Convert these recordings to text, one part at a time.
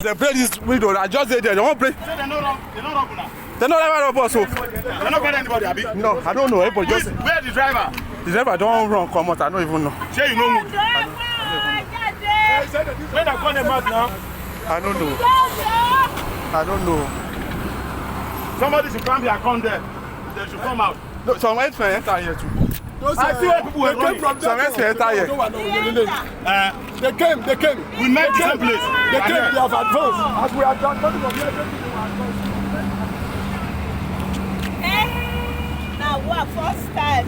They break this window. I just said there. They won't break. They're not robbing now. They're not robbing us. So. They're not getting anybody, Abi. No, I don't know. Everybody just. Where's the driver? The driver don't run. Come out. I don't even know. Say you know who? When I call them out now. I don't know. I don't know. Somebody should come here and come there. They should come out. No, some enter here too. I see where people were running. Some enter here. They came. We met the same place. They came, they have advanced. As we have done, nothing of Now what? First time.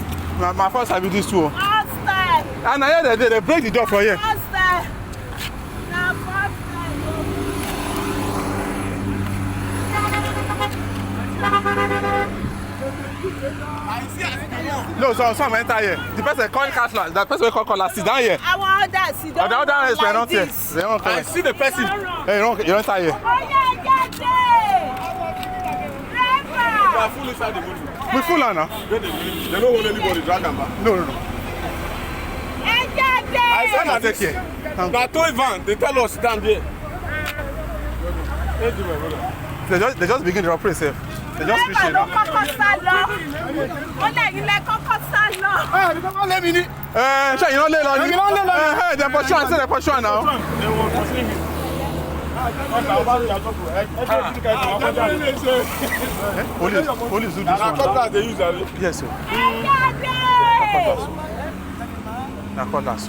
My first time with this too. First time. And I hear they break the door for here. First time. Now first time. No, some enter here. The person called Castle, that person called Caller, sit down here. I want that. Sit down. The other is not here. this. They don't come. I see the person. Hey, you don't enter here. Oh yeah, get They are full inside the motor. We full now. They don't want anybody drag them back. No. I said that Take care. Now toy van, they tell us stand there. They just begin to operate safe. They just fish it now. Sure, you don't lay Loni. Hey, they're for sure. I said they're for sure now. Police do this one. Yes, sir. Now cutlass.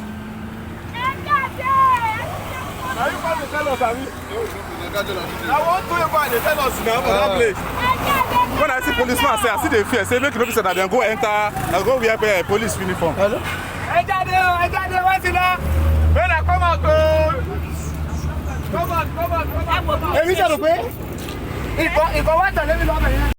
Now you come to tell us, Abi. I want to they tell us now for that place. When I see policeman say, I see the fear. Say make no be say that they go enter, go wear police uniform. Hello? I got there, what's it now? When I come out, come on. Hey, we got to pay. If I want to let me know.